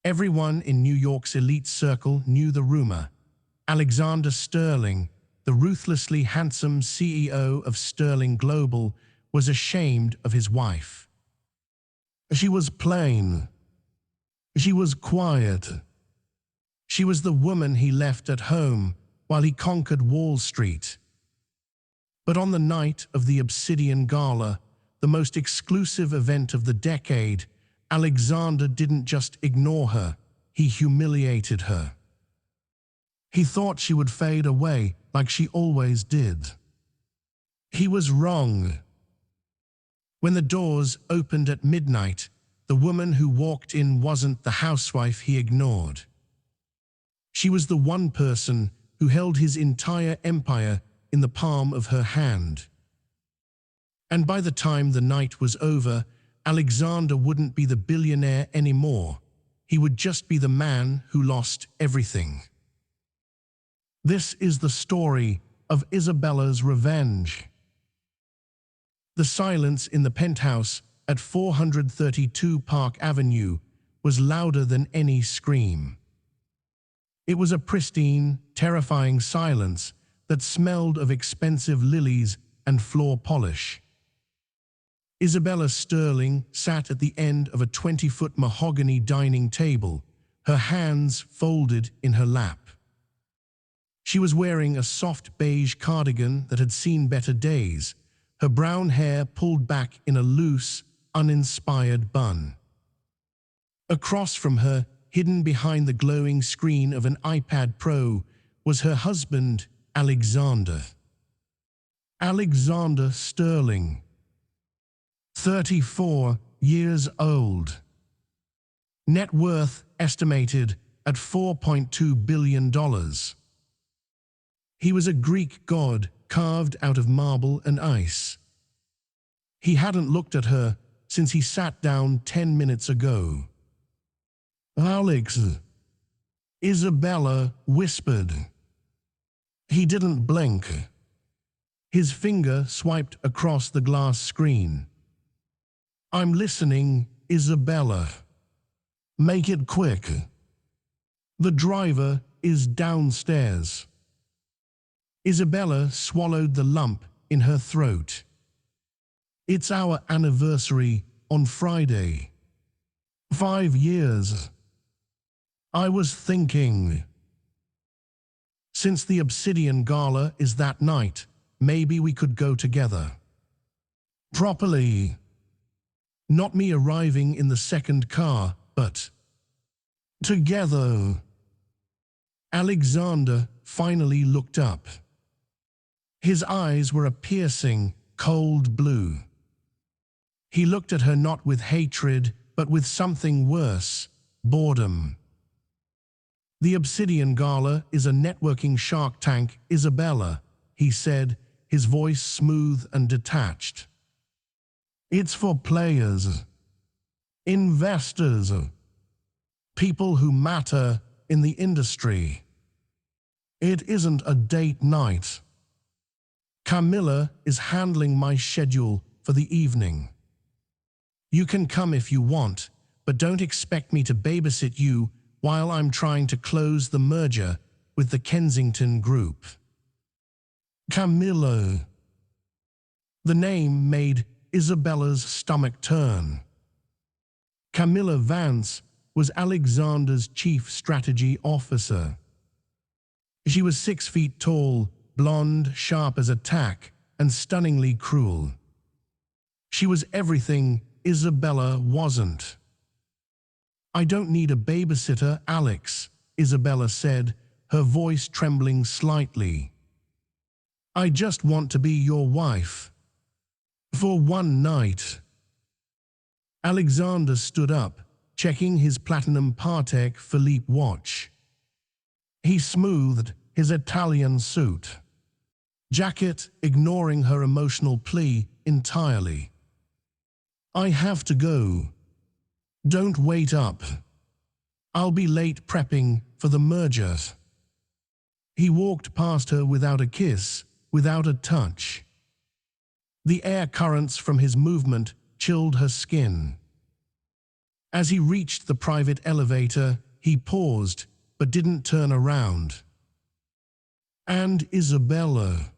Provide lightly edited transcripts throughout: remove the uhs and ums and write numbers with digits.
Everyone in New York's elite circle knew the rumor. Alexander Sterling, the ruthlessly handsome CEO of Sterling Global, was ashamed of his wife. She was plain. She was quiet. She was the woman he left at home while he conquered Wall Street. But on the night of the Obsidian Gala, the most exclusive event of the decade, Alexander didn't just ignore her, he humiliated her. He thought she would fade away like she always did. He was wrong. When the doors opened at midnight, the woman who walked in wasn't the housewife he ignored. She was the one person who held his entire empire in the palm of her hand. And by the time the night was over, Alexander wouldn't be the billionaire anymore. He would just be the man who lost everything. This is the story of Isabella's revenge. The silence in the penthouse at 432 Park Avenue was louder than any scream. It was a pristine, terrifying silence that smelled of expensive lilies and floor polish. Isabella Sterling sat at the end of a 20-foot mahogany dining table, her hands folded in her lap. She was wearing a soft beige cardigan that had seen better days, her brown hair pulled back in a loose, uninspired bun. Across from her, hidden behind the glowing screen of an iPad Pro, was her husband, Alexander. Alexander Sterling, 34 years old. Net worth estimated at $4.2 billion. He was a Greek god carved out of marble and ice. He hadn't looked at her since he sat down 10 minutes ago. "Alex," Isabella whispered. He didn't blink. His finger swiped across the glass screen. "I'm listening, Isabella. Make it quick. The driver is downstairs." Isabella swallowed the lump in her throat. "It's our anniversary on Friday. 5 years. I was thinking, since the Obsidian Gala is that night, maybe we could go together. Properly. Not me arriving in the second car, but together." Alexander finally looked up. His eyes were a piercing, cold blue. He looked at her not with hatred, but with something worse, boredom. "The Obsidian Gala is a networking Shark Tank, Isabella," he said, his voice smooth and detached. "It's for players, investors, people who matter in the industry. It isn't a date night. Camilla is handling my schedule for the evening. You can come if you want, but don't expect me to babysit you while I'm trying to close the merger with the Kensington Group." Camilla. The name made Isabella's stomach turn. Camilla Vance was Alexander's chief strategy officer. She was 6 feet tall, blonde, sharp as a tack, and stunningly cruel. She was everything Isabella wasn't. "I don't need a babysitter, Alex," Isabella said, her voice trembling slightly. "I just want to be your wife. For one night." Alexander stood up, checking his platinum Patek Philippe watch. He smoothed his Italian suit jacket, ignoring her emotional plea entirely. "I have to go. Don't wait up. I'll be late prepping for the merger." He walked past her without a kiss, without a touch. The air currents from his movement chilled her skin. As he reached the private elevator, he paused, but didn't turn around. "And Isabella,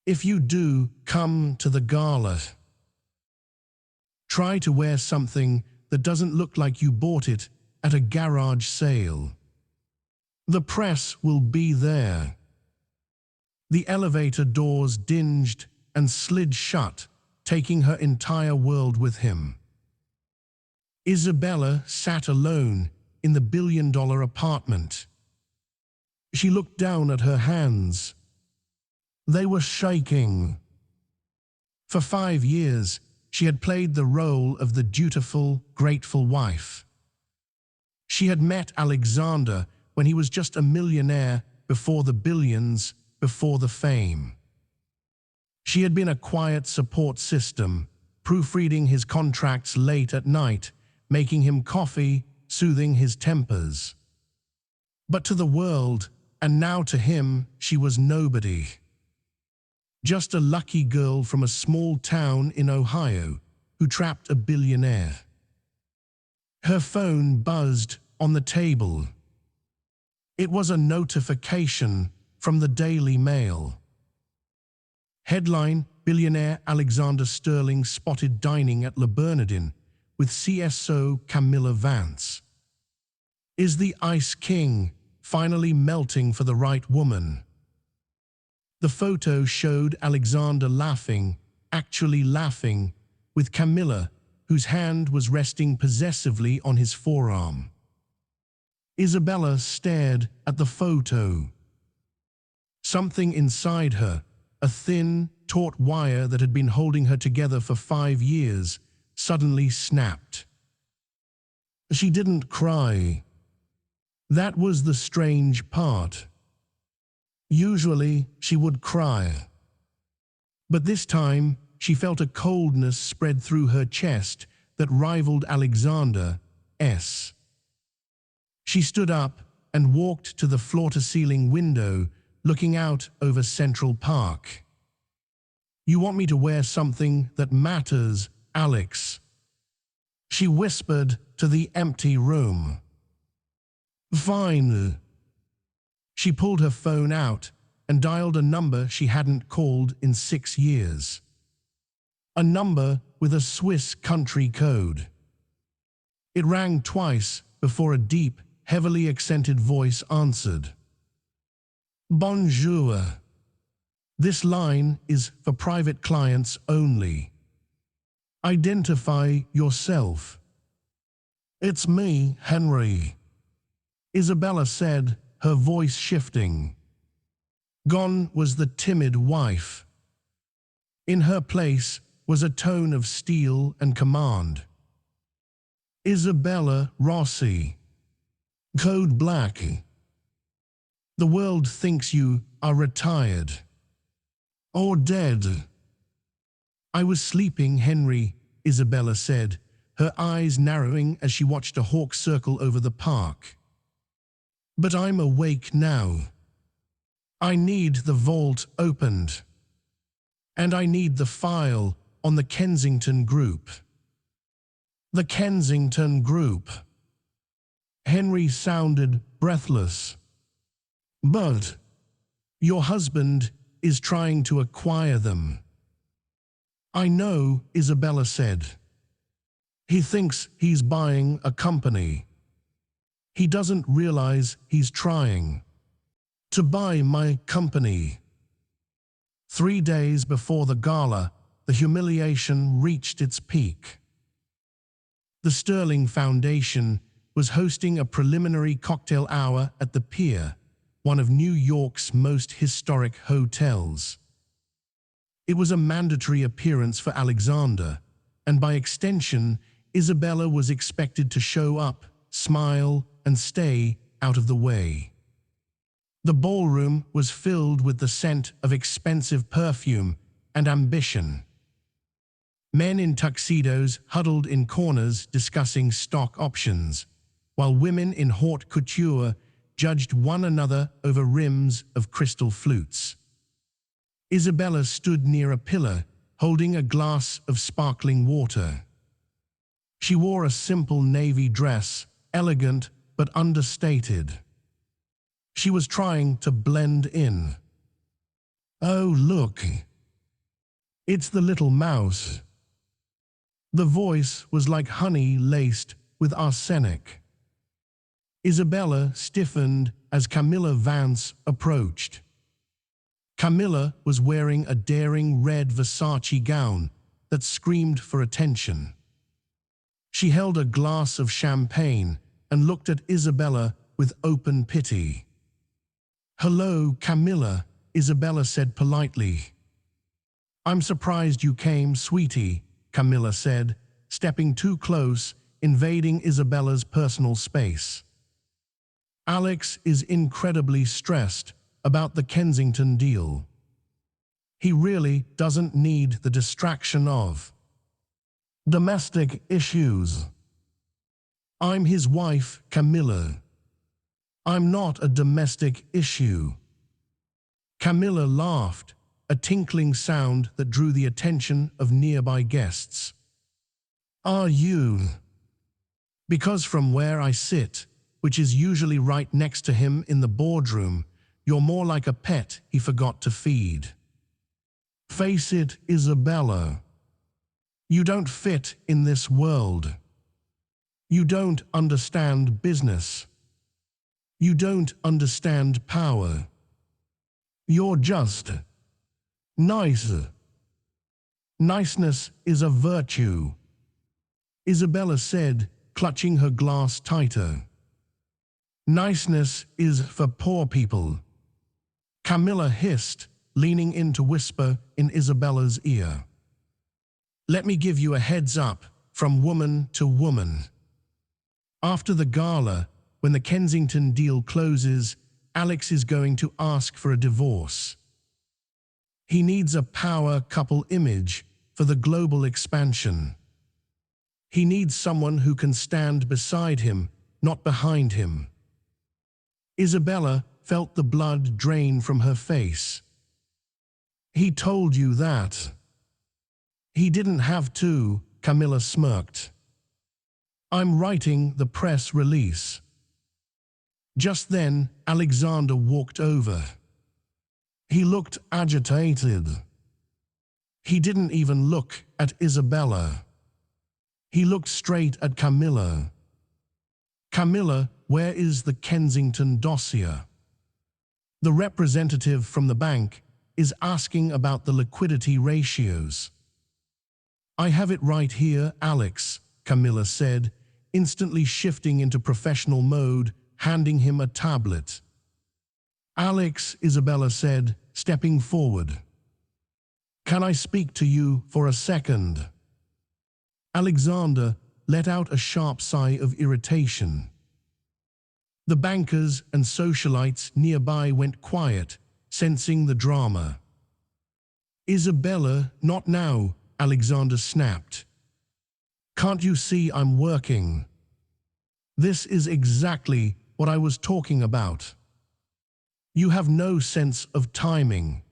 if you do come to the gala, try to wear something that doesn't look like you bought it at a garage sale. The press will be there." The elevator doors dinged and slid shut, taking her entire world with him. Isabella sat alone in the billion-dollar apartment. She looked down at her hands. They were shaking. For 5 years, she had played the role of the dutiful, grateful wife. She had met Alexander when he was just a millionaire before the billions, before the fame. She had been a quiet support system, proofreading his contracts late at night, making him coffee, soothing his tempers. But to the world, and now to him, she was nobody. Just a lucky girl from a small town in Ohio who trapped a billionaire. Her phone buzzed on the table. It was a notification from the Daily Mail. Headline: Billionaire Alexander Sterling spotted dining at Le Bernardin with CSO Camilla Vance. Is the Ice King finally melting for the right woman? The photo showed Alexander laughing, actually laughing, with Camilla, whose hand was resting possessively on his forearm. Isabella stared at the photo. Something inside her, a thin, taut wire that had been holding her together for 5 years, suddenly snapped. She didn't cry. That was the strange part. Usually, she would cry. But this time, she felt a coldness spread through her chest that rivaled Alexander's. She stood up and walked to the floor-to-ceiling window, looking out over Central Park. "You want me to wear something that matters, Alex?" she whispered to the empty room. "Fine." She pulled her phone out and dialed a number she hadn't called in 6 years. A number with a Swiss country code. It rang twice before a deep, heavily accented voice answered. "Bonjour. This line is for private clients only. Identify yourself." "It's me, Henry," Isabella said, her voice shifting. Gone was the timid wife. In her place was a tone of steel and command. "Isabella Rossi. Code Black. The world thinks you are retired. Or dead." "I was sleeping, Henry," Isabella said, her eyes narrowing as she watched a hawk circle over the park. "But I'm awake now. I need the vault opened. And I need the file on the Kensington Group." "The Kensington Group." Henry sounded breathless. "But your husband is trying to acquire them." "I know," Isabella said. "He thinks he's buying a company. He doesn't realize he's trying to buy my company." 3 days before the gala, the humiliation reached its peak. The Sterling Foundation was hosting a preliminary cocktail hour at the Pier, one of New York's most historic hotels. It was a mandatory appearance for Alexander, and by extension, Isabella was expected to show up, smile, and stay out of the way. The ballroom was filled with the scent of expensive perfume and ambition. Men in tuxedos huddled in corners discussing stock options, while women in haute couture judged one another over rims of crystal flutes. Isabella stood near a pillar, holding a glass of sparkling water. She wore a simple navy dress, elegant but understated. She was trying to blend in. "Oh, look. It's the little mouse." The voice was like honey laced with arsenic. Isabella stiffened as Camilla Vance approached. Camilla was wearing a daring red Versace gown that screamed for attention. She held a glass of champagne and looked at Isabella with open pity. "Hello, Camilla," Isabella said politely. "I'm surprised you came, sweetie," Camilla said, stepping too close, invading Isabella's personal space. "Alex is incredibly stressed about the Kensington deal. He really doesn't need the distraction of domestic issues. I'm his wife, Camilla. I'm not a domestic issue." Camilla laughed, a tinkling sound that drew the attention of nearby guests. "Are you?" "Because from where I sit, which is usually right next to him in the boardroom, you're more like a pet he forgot to feed. Face it, Isabella. You don't fit in this world. You don't understand business. You don't understand power. You're just nice. Niceness is a virtue," Isabella said, clutching her glass tighter. "Niceness is for poor people," Camilla hissed, leaning in to whisper in Isabella's ear. "Let me give you a heads up from woman to woman. After the gala, when the Kensington deal closes, Alex is going to ask for a divorce. He needs a power couple image for the global expansion. He needs someone who can stand beside him, not behind him." Isabella felt the blood drain from her face. "He told you that." "He didn't have to," Camilla smirked. "I'm writing the press release." Just then, Alexander walked over. He looked agitated. He didn't even look at Isabella. He looked straight at Camilla. "Camilla, where is the Kensington dossier? The representative from the bank is asking about the liquidity ratios." "I have it right here, Alex," Camilla said, instantly shifting into professional mode, handing him a tablet. "Alex," Isabella said, stepping forward. "Can I speak to you for a second?" Alexander let out a sharp sigh of irritation. The bankers and socialites nearby went quiet, sensing the drama. "Isabella, not now," Alexander snapped. "Can't you see I'm working? This is exactly what I was talking about. You have no sense of timing."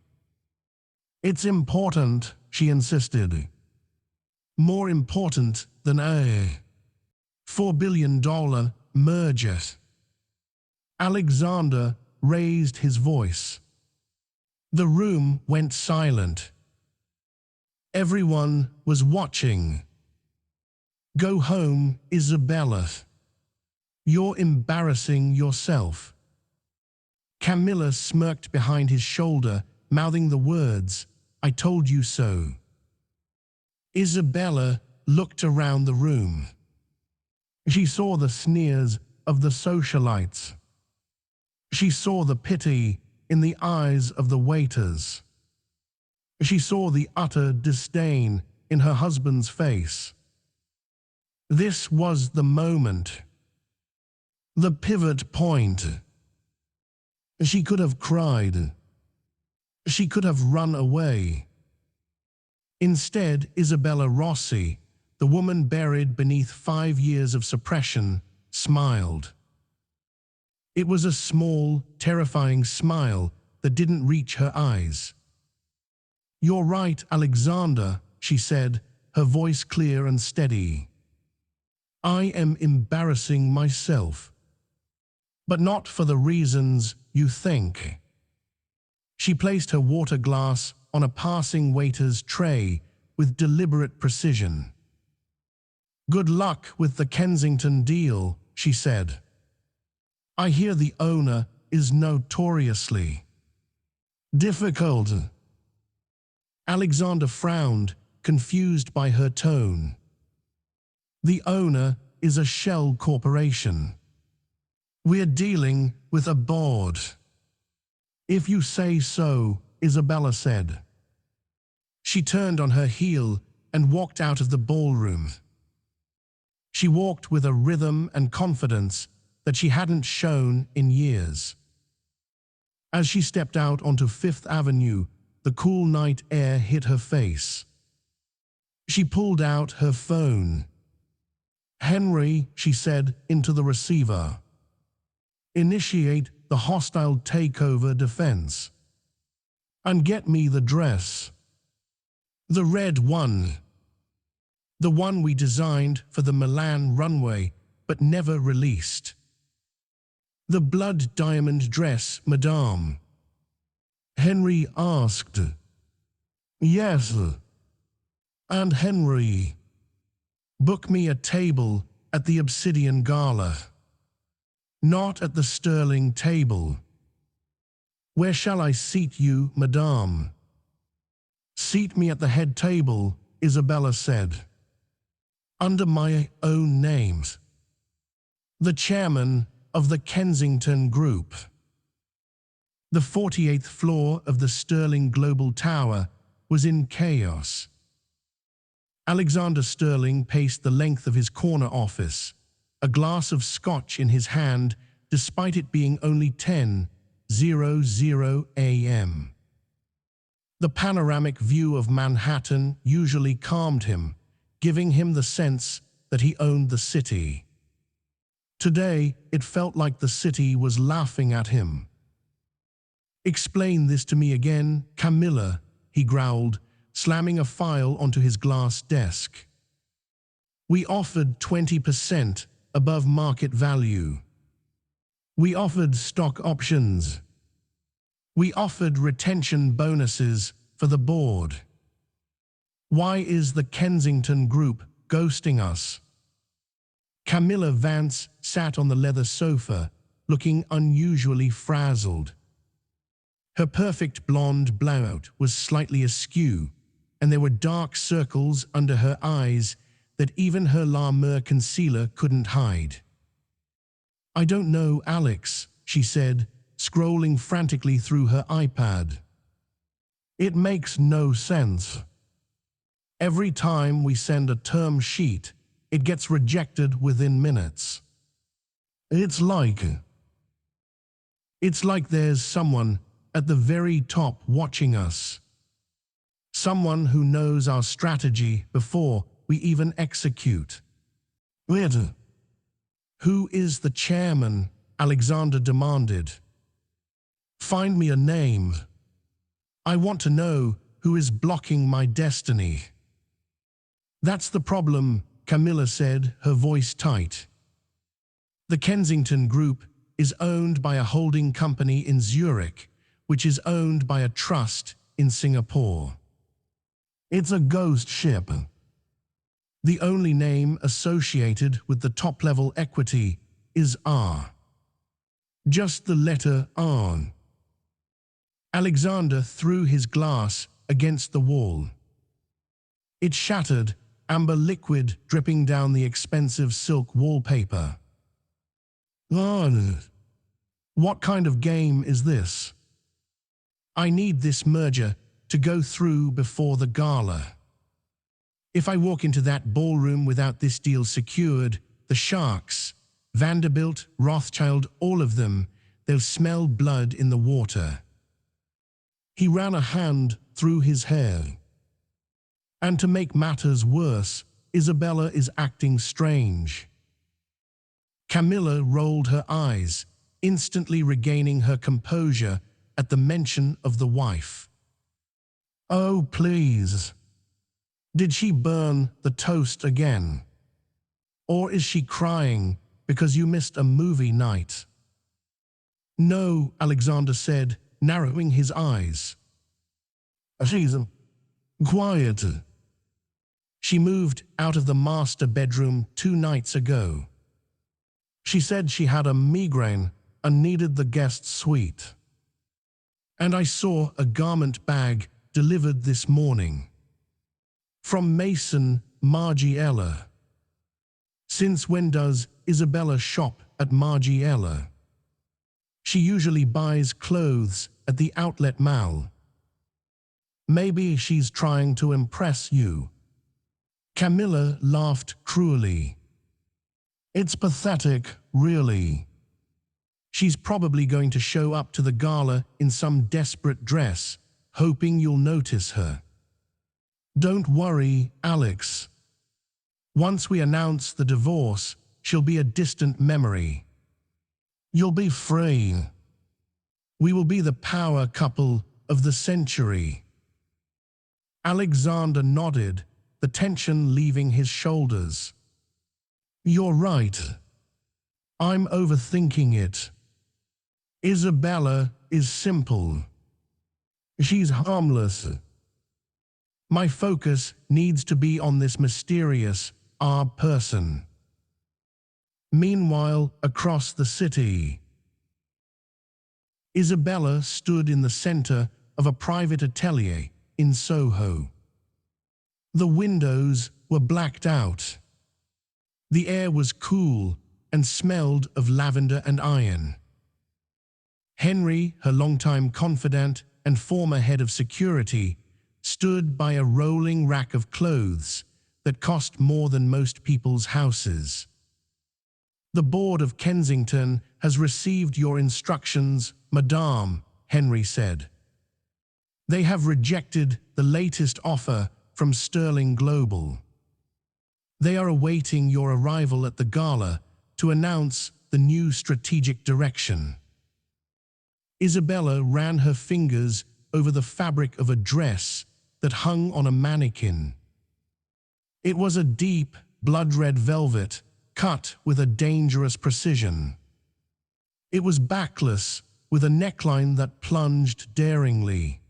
"It's important," she insisted. "More important than a $4 billion merger." Alexander raised his voice. The room went silent. Everyone was watching. "Go home, Isabella. You're embarrassing yourself." Camilla smirked behind his shoulder, mouthing the words, "I told you so." Isabella looked around the room. She saw the sneers of the socialites. She saw the pity in the eyes of the waiters. She saw the utter disdain in her husband's face. This was the moment. The pivot point. She could have cried. She could have run away. Instead, Isabella Rossi, the woman buried beneath 5 years of suppression, smiled. It was a small, terrifying smile that didn't reach her eyes. "You're right, Alexander," she said, her voice clear and steady. I am embarrassing myself, but not for the reasons you think. She placed her water glass on a passing waiter's tray with deliberate precision. Good luck with the Kensington deal, she said. I hear the owner is notoriously difficult. Alexander frowned, confused by her tone. The owner is a shell corporation. We're dealing with a board. If you say so, Isabella said. She turned on her heel and walked out of the ballroom. She walked with a rhythm and confidence that she hadn't shown in years. As she stepped out onto Fifth Avenue, the cool night air hit her face. She pulled out her phone. Henry, she said into the receiver. Initiate the hostile takeover defense. And get me the dress. The red one. The one we designed for the Milan runway, but never released. The blood diamond dress, madame. Henry asked. Yes. And Henry, book me a table at the Obsidian Gala. Not at the Sterling table. Where shall I seat you, madame? Seat me at the head table, Isabella said. Under my own names. The chairman of the Kensington Group. The 48th floor of the Sterling Global Tower was in chaos. Alexander Sterling paced the length of his corner office, a glass of scotch in his hand despite it being only 10:00 a.m. The panoramic view of Manhattan usually calmed him, giving him the sense that he owned the city. Today, it felt like the city was laughing at him. Explain this to me again, Camilla, he growled, slamming a file onto his glass desk. We offered 20% above market value. We offered stock options. We offered retention bonuses for the board. Why is the Kensington Group ghosting us? Camilla Vance sat on the leather sofa, looking unusually frazzled. Her perfect blonde blowout was slightly askew, and there were dark circles under her eyes that even her La Mer concealer couldn't hide. I don't know, Alex, she said, scrolling frantically through her iPad. It makes no sense. Every time we send a term sheet, it gets rejected within minutes. It's like there's someone at the very top watching us. Someone who knows our strategy before we even execute. Who is the chairman? Alexander demanded. Find me a name. I want to know who is blocking my destiny. That's the problem, Camilla said, her voice tight. The Kensington Group is owned by a holding company in Zurich, which is owned by a trust in Singapore. It's a ghost ship. The only name associated with the top-level equity is R. Just the letter R. Alexander threw his glass against the wall. It shattered, amber liquid dripping down the expensive silk wallpaper. What kind of game is this? I need this merger to go through before the gala. If I walk into that ballroom without this deal secured, the Sharks, Vanderbilt, Rothschild, all of them, they'll smell blood in the water. He ran a hand through his hair. And to make matters worse, Isabella is acting strange. Camilla rolled her eyes, instantly regaining her composure at the mention of the wife. Oh, please. Did she burn the toast again? Or is she crying because you missed a movie night? No, Alexander said, narrowing his eyes. She's quiet. She moved out of the master bedroom 2 nights ago. She said she had a migraine and needed the guest suite. And I saw a garment bag delivered this morning. From Mason Margiela. Since when does Isabella shop at Margiela? She usually buys clothes at the outlet mall. Maybe she's trying to impress you. Camilla laughed cruelly. It's pathetic, really. She's probably going to show up to the gala in some desperate dress, hoping you'll notice her. Don't worry, Alex. Once we announce the divorce, she'll be a distant memory. You'll be free. We will be the power couple of the century. Alexander nodded, the tension leaving his shoulders. You're right. I'm overthinking it. Isabella is simple. She's harmless. My focus needs to be on this mysterious person. Meanwhile, across the city, Isabella stood in the center of a private atelier in Soho. The windows were blacked out. The air was cool and smelled of lavender and iron. Henry, her longtime confidant and former head of security, stood by a rolling rack of clothes that cost more than most people's houses. The board of Kensington has received your instructions, Madame, Henry said. They have rejected the latest offer from Sterling Global. They are awaiting your arrival at the gala to announce the new strategic direction. Isabella ran her fingers over the fabric of a dress that hung on a mannequin. It was a deep, blood-red velvet, cut with a dangerous precision. It was backless, with a neckline that plunged daringly.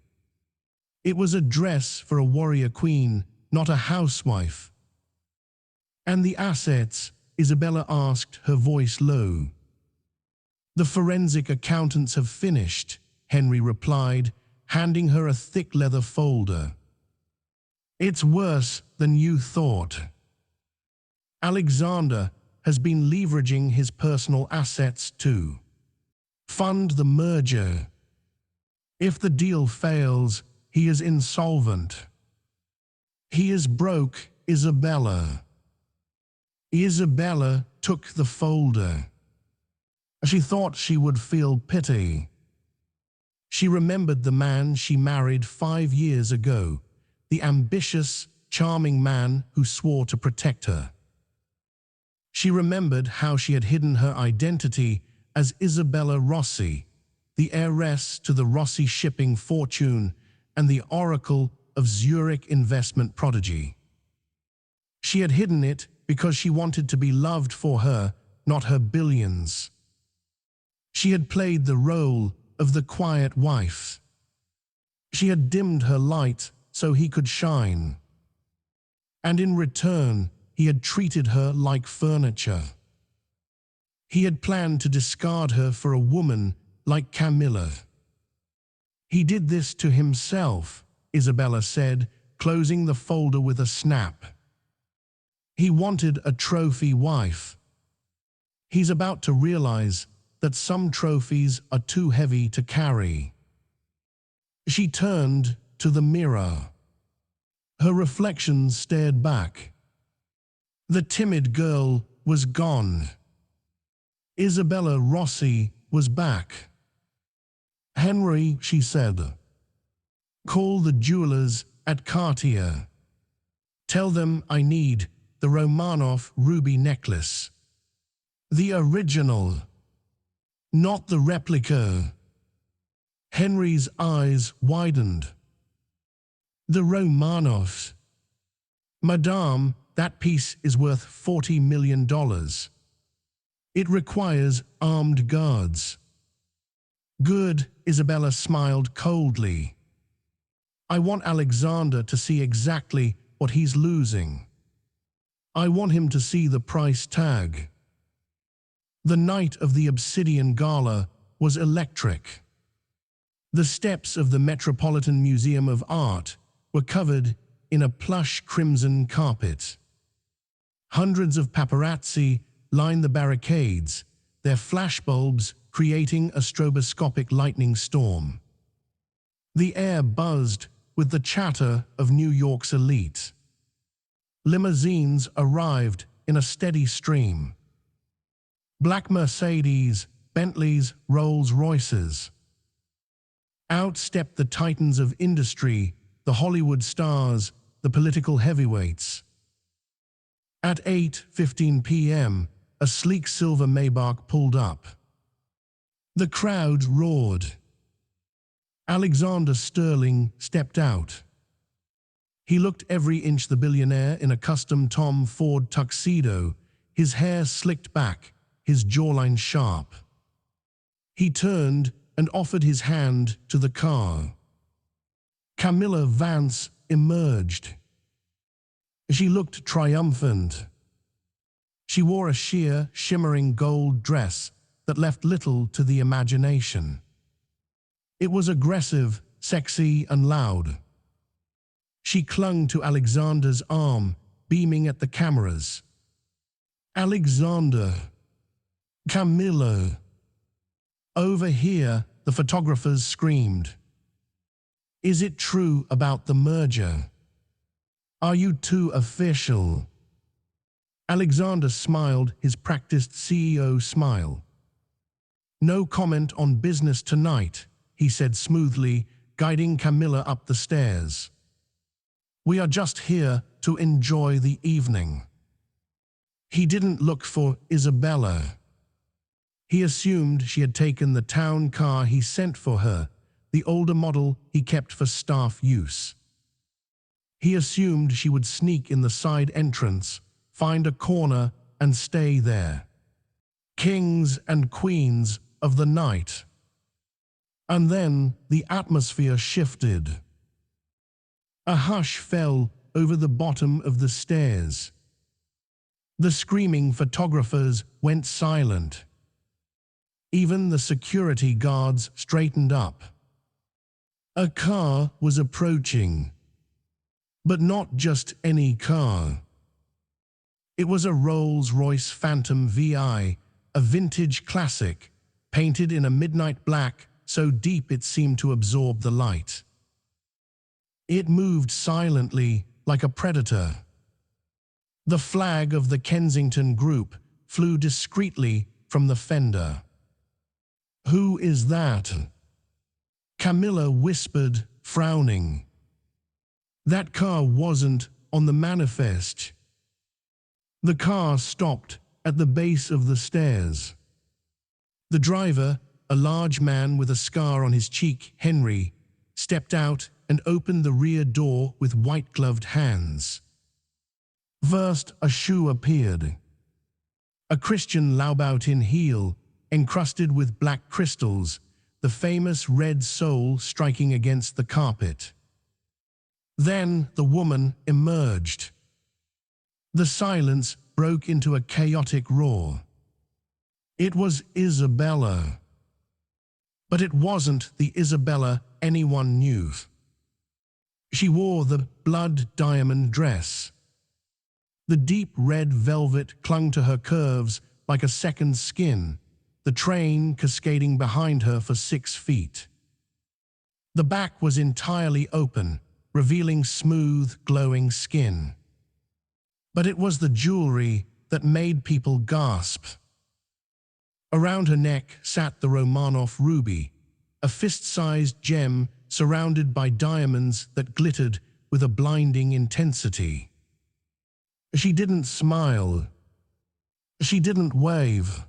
It was a dress for a warrior queen, not a housewife. And the assets? Isabella asked, her voice low. The forensic accountants have finished, Henry replied, handing her a thick leather folder. It's worse than you thought. Alexander has been leveraging his personal assets to fund the merger. If the deal fails, he is insolvent. He is broke, Isabella. Isabella took the folder. She thought she would feel pity. She remembered the man she married 5 years ago, the ambitious, charming man who swore to protect her. She remembered how she had hidden her identity as Isabella Rossi, the heiress to the Rossi shipping fortune and the oracle of Zurich investment prodigy. She had hidden it because she wanted to be loved for her, not her billions. She had played the role of the quiet wife. She had dimmed her light so he could shine. And in return, he had treated her like furniture. He had planned to discard her for a woman like Camilla. He did this to himself, Isabella said, closing the folder with a snap. He wanted a trophy wife. He's about to realize that some trophies are too heavy to carry. She turned to the mirror. Her reflection stared back. The timid girl was gone. Isabella Rossi was back. Henry, she said, call the jewelers at Cartier. Tell them I need the Romanov ruby necklace. The original, not the replica. Henry's eyes widened. The Romanovs. Madame, that piece is worth $40 million. It requires armed guards. Good, Isabella smiled coldly. I want Alexander to see exactly what he's losing. I want him to see the price tag. The night of the Obsidian Gala was electric. The steps of the Metropolitan Museum of Art were covered in a plush crimson carpet. Hundreds of paparazzi lined the barricades, their flashbulbs creating a stroboscopic lightning storm. The air buzzed with the chatter of New York's elite. Limousines arrived in a steady stream. Black Mercedes, Bentleys, Rolls-Royces. Out stepped the titans of industry, the Hollywood stars, the political heavyweights. At 8:15 p.m., a sleek silver Maybach pulled up. The crowd roared. Alexander Sterling stepped out. He looked every inch the billionaire in a custom Tom Ford tuxedo, his hair slicked back, his jawline sharp. He turned and offered his hand to the car. Camilla Vance emerged. She looked triumphant. She wore a sheer, shimmering gold dress that left little to the imagination. It was aggressive, sexy, and loud. She clung to Alexander's arm, beaming at the cameras. Alexander. Camilla. Over here, the photographers screamed. Is it true about the merger? Are you two official? Alexander smiled his practiced CEO smile. No comment on business tonight, he said smoothly, guiding Camilla up the stairs. We are just here to enjoy the evening. He didn't look for Isabella. He assumed she had taken the town car he sent for her, the older model he kept for staff use. He assumed she would sneak in the side entrance, find a corner, and stay there. Kings and queens of the night. And then the atmosphere shifted. A hush fell over the bottom of the stairs. The screaming photographers went silent. Even the security guards straightened up. A car was approaching. But not just any car. It was a Rolls-Royce Phantom VI, a vintage classic, painted in a midnight black so deep it seemed to absorb the light. It moved silently like a predator. The flag of the Kensington Group flew discreetly from the fender. Who is that? Camilla whispered, frowning. That car wasn't on the manifest. The car stopped at the base of the stairs. The driver, a large man with a scar on his cheek, Henry, stepped out and opened the rear door with white-gloved hands. First, a shoe appeared. A Christian Louboutin heel, encrusted with black crystals, the famous red sole striking against the carpet. Then the woman emerged. The silence broke into a chaotic roar. It was Isabella. But it wasn't the Isabella anyone knew. She wore the blood diamond dress. The deep red velvet clung to her curves like a second skin, the train cascading behind her for 6 feet. The back was entirely open, revealing smooth, glowing skin. But it was the jewelry that made people gasp. Around her neck sat the Romanov ruby, a fist-sized gem surrounded by diamonds that glittered with a blinding intensity. She didn't smile. She didn't wave.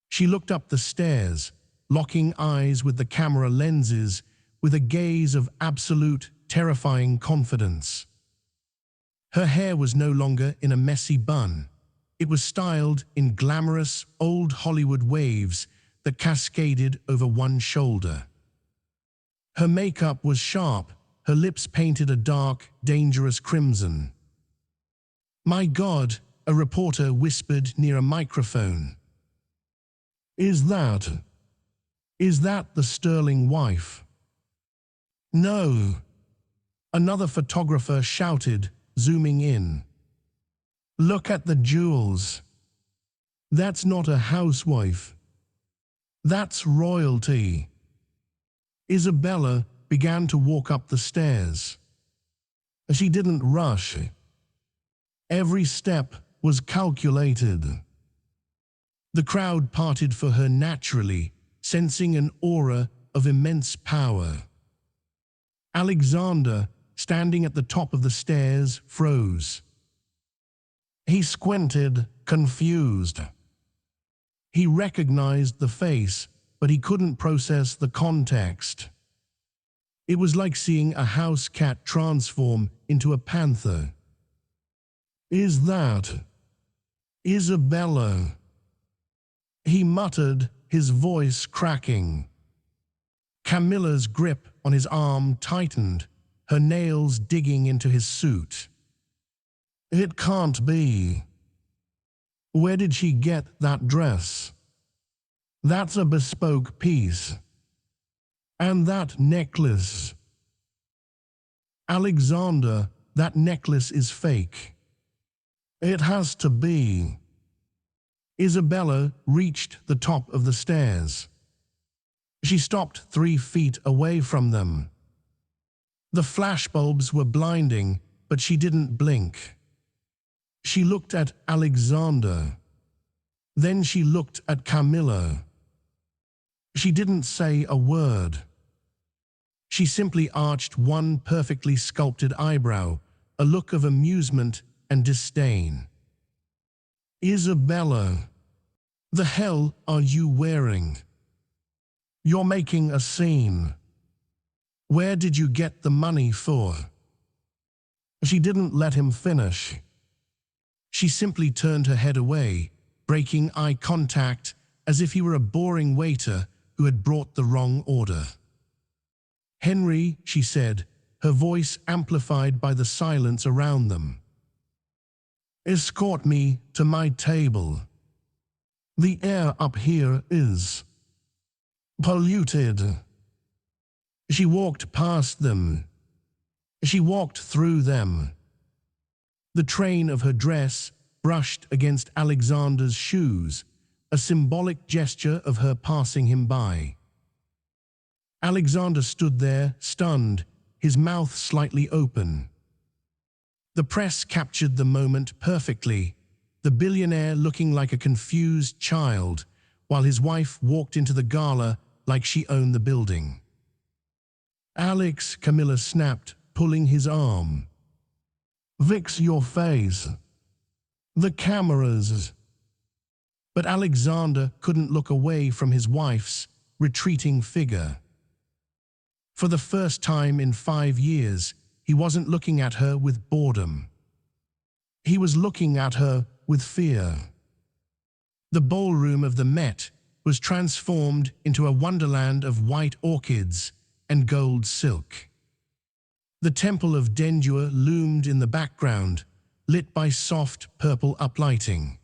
She looked up the stairs, locking eyes with the camera lenses, with a gaze of absolute, terrifying confidence. Her hair was no longer in a messy bun. It was styled in glamorous, old Hollywood waves that cascaded over one shoulder. Her makeup was sharp, her lips painted a dark, dangerous crimson. "My God," a reporter whispered near a microphone. Is that the Sterling wife?" "No," another photographer shouted, zooming in. "Look at the jewels. That's not a housewife. That's royalty." Isabella began to walk up the stairs. She didn't rush. Every step was calculated. The crowd parted for her naturally, sensing an aura of immense power. Alexander, standing at the top of the stairs, froze. He squinted, confused. He recognized the face, but he couldn't process the context. It was like seeing a house cat transform into a panther. "Is that Isabella?" he muttered, his voice cracking. Camilla's grip on his arm tightened, her nails digging into his suit. "It can't be. Where did she get that dress? That's a bespoke piece. And that necklace. Alexander, that necklace is fake. It has to be." Isabella reached the top of the stairs. She stopped 3 feet away from them. The flashbulbs were blinding, but she didn't blink. She looked at Alexander. Then she looked at Camilla. She didn't say a word. She simply arched one perfectly sculpted eyebrow, a look of amusement and disdain. "Isabella, the hell are you wearing? You're making a scene. Where did you get the money for?" She didn't let him finish. She simply turned her head away, breaking eye contact as if he were a boring waiter who had brought the wrong order. "Henry," she said, her voice amplified by the silence around them. "Escort me to my table. The air up here is polluted." She walked past them. She walked through them. The train of her dress brushed against Alexander's shoes, a symbolic gesture of her passing him by. Alexander stood there, stunned, his mouth slightly open. The press captured the moment perfectly, the billionaire looking like a confused child, while his wife walked into the gala like she owned the building. "Alex," Camilla snapped, pulling his arm. "Fix your face. The cameras." But Alexander couldn't look away from his wife's retreating figure. For the first time in 5 years, he wasn't looking at her with boredom. He was looking at her with fear. The ballroom of the Met was transformed into a wonderland of white orchids and gold silk. The Temple of Dendur loomed in the background, lit by soft purple uplighting.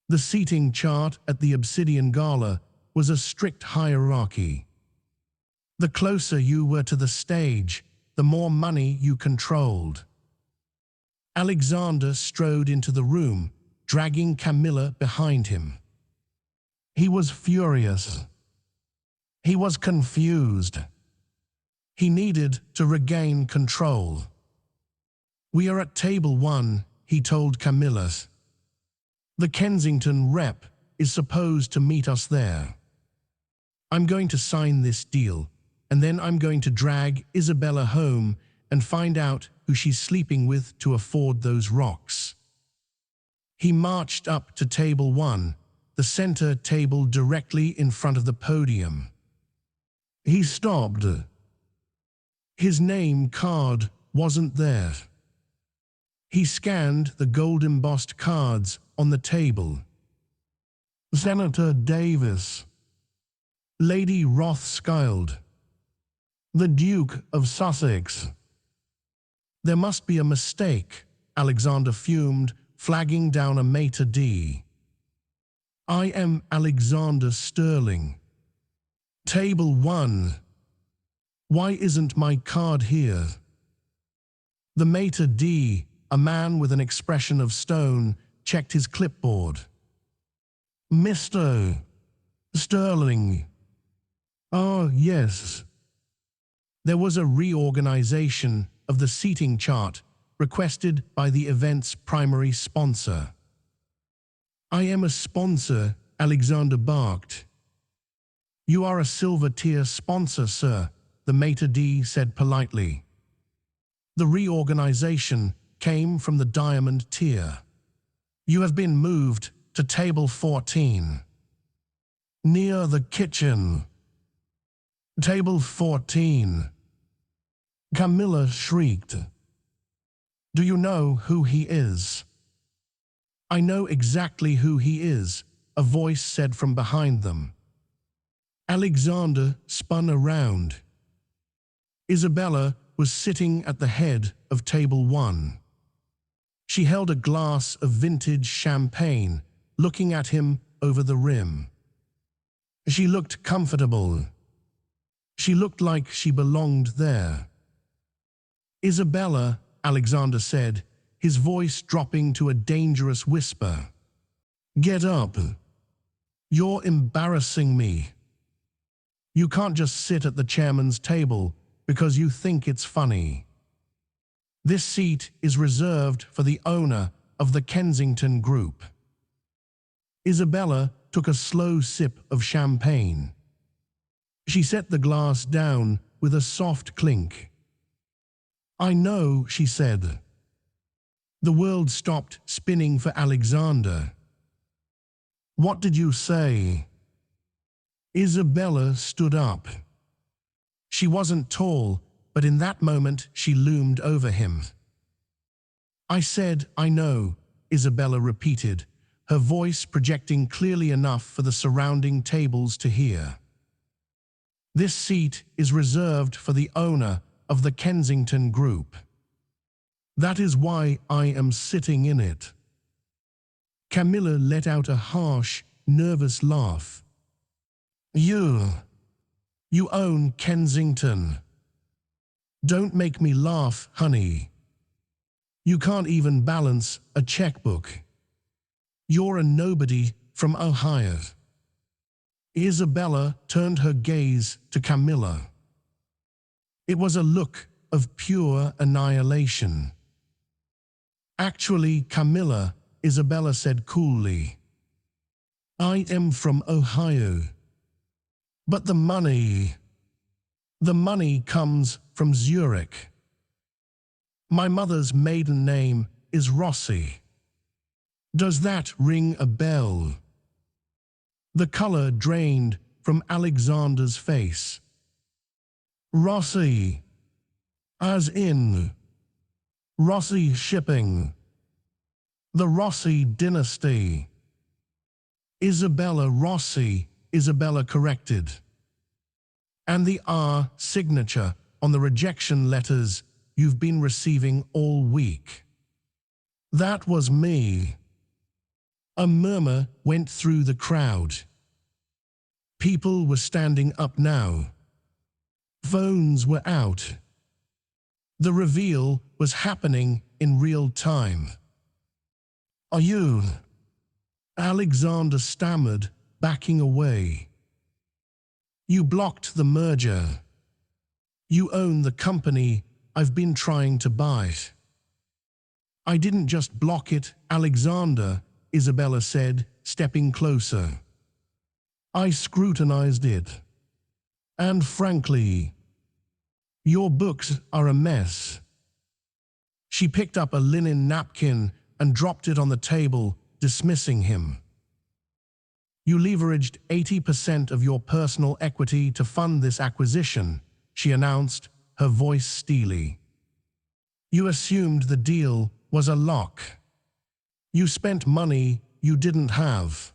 The seating chart at the Obsidian Gala was a strict hierarchy. The closer you were to the stage, the more money you controlled. Alexander strode into the room, dragging Camilla behind him. He was furious. He was confused. He needed to regain control. "We are at table 1, he told Camilla. "The Kensington rep is supposed to meet us there. I'm going to sign this deal, and then I'm going to drag Isabella home and find out who she's sleeping with to afford those rocks." He marched up to table 1, the center table directly in front of the podium. He stopped. His name card wasn't there. He scanned the gold-embossed cards on the table. Senator Davis. Lady Rothschild. The Duke of Sussex. There must be a mistake, Alexander fumed, flagging down a maitre d'. I am Alexander Sterling. Table 1. Why isn't my card here? The maitre d', a man with an expression of stone, checked his clipboard. Mr. Sterling. Ah, yes. There was a reorganization of the seating chart requested by the event's primary sponsor. I am a sponsor, Alexander barked. You are a silver-tier sponsor, sir, the maitre d' said politely. The reorganization came from the diamond tier. You have been moved to table 14. Near the kitchen. Table 14. Camilla shrieked. Do you know who he is? I know exactly who he is, a voice said from behind them. Alexander spun around. Isabella was sitting at the head of table 1. She held a glass of vintage champagne, looking at him over the rim. She looked comfortable. She looked like she belonged there. Isabella, Alexander said, his voice dropping to a dangerous whisper. Get up. You're embarrassing me. You can't just sit at the chairman's table because you think it's funny. This seat is reserved for the owner of the Kensington Group. Isabella took a slow sip of champagne. She set the glass down with a soft clink. I know, she said. The world stopped spinning for Alexander. What did you say? Isabella stood up. She wasn't tall, but in that moment she loomed over him. I said, I know, Isabella repeated, her voice projecting clearly enough for the surrounding tables to hear. This seat is reserved for the owner of the Kensington Group. That is why I am sitting in it. Camilla let out a harsh, nervous laugh. You own Kensington. Don't make me laugh, honey. You can't even balance a checkbook. You're a nobody from Ohio. Isabella turned her gaze to Camilla. It was a look of pure annihilation. Actually, Camilla, Isabella said coolly. I am from Ohio. But the money comes from Zurich. My mother's maiden name is Rossi. Does that ring a bell? The color drained from Alexander's face. Rossi, as in Rossi shipping. The Rossi dynasty. Isabella Rossi, Isabella corrected. And the R signature on the rejection letters you've been receiving all week. That was me. A murmur went through the crowd. People were standing up now. Phones were out. The reveal was happening in real time. Are you? Alexander stammered, backing away. You blocked the merger. You own the company I've been trying to buy. I didn't just block it, Alexander, Isabella said, stepping closer. I scrutinized it. And frankly, your books are a mess. She picked up a linen napkin and dropped it on the table, dismissing him. You leveraged 80% of your personal equity to fund this acquisition, she announced, her voice steely. You assumed the deal was a lock. You spent money you didn't have.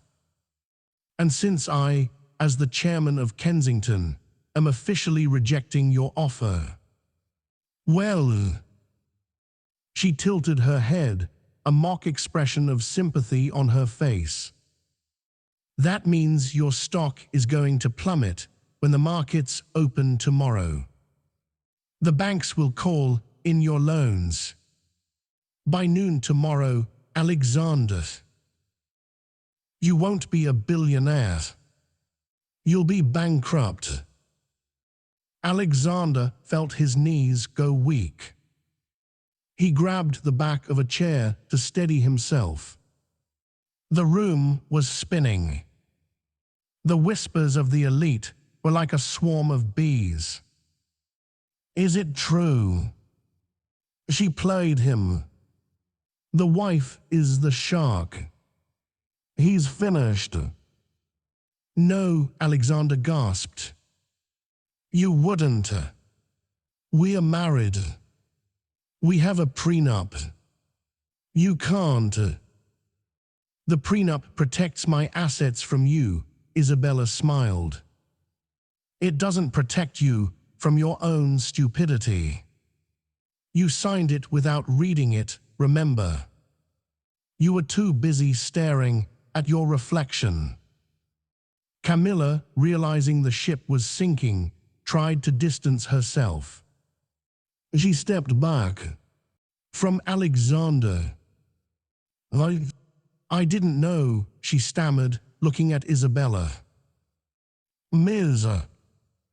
And since I, as the chairman of Kensington, am officially rejecting your offer, well, she tilted her head, a mock expression of sympathy on her face. That means your stock is going to plummet when the markets open tomorrow. The banks will call in your loans. By noon tomorrow, Alexander, you won't be a billionaire. You'll be bankrupt. Alexander felt his knees go weak. He grabbed the back of a chair to steady himself. The room was spinning. The whispers of the elite were like a swarm of bees. Is it true? She played him. The wife is the shark. He's finished. No, Alexander gasped. You wouldn't. We're married. We have a prenup. You can't. The prenup protects my assets from you, Isabella smiled. It doesn't protect you from your own stupidity. You signed it without reading it, remember? You were too busy staring at your reflection. Camilla, realizing the ship was sinking, tried to distance herself. She stepped back. From Alexander. I didn't know, she stammered, looking at Isabella. Ms.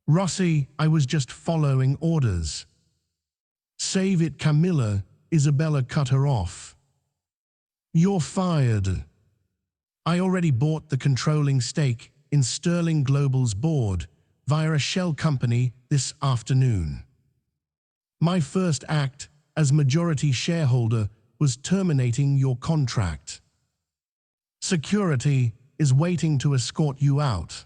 Rossi, I was just following orders. Save it, Camilla, Isabella cut her off. You're fired. I already bought the controlling stake in Sterling Global's board via a shell company this afternoon. My first act as majority shareholder was terminating your contract. Security is waiting to escort you out.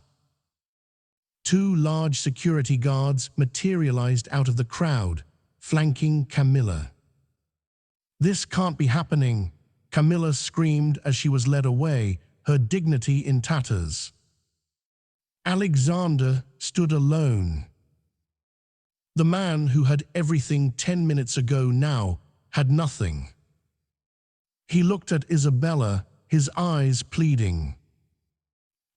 2 large security guards materialized out of the crowd, flanking Camilla. This can't be happening, Camilla screamed as she was led away, her dignity in tatters. Alexander stood alone. The man who had everything 10 minutes ago now had nothing. He looked at Isabella, his eyes pleading.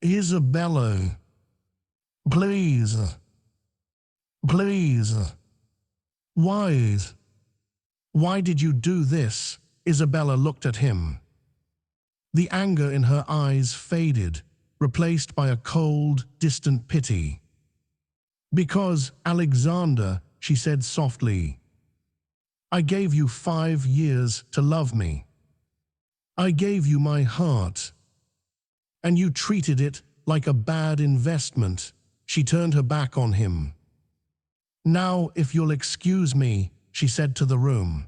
Isabella, please, please. Why did you do this? Isabella looked at him. The anger in her eyes faded, replaced by a cold, distant pity. Because, Alexander, she said softly, I gave you 5 years to love me. I gave you my heart. And you treated it like a bad investment. She turned her back on him. Now, if you'll excuse me, she said to the room.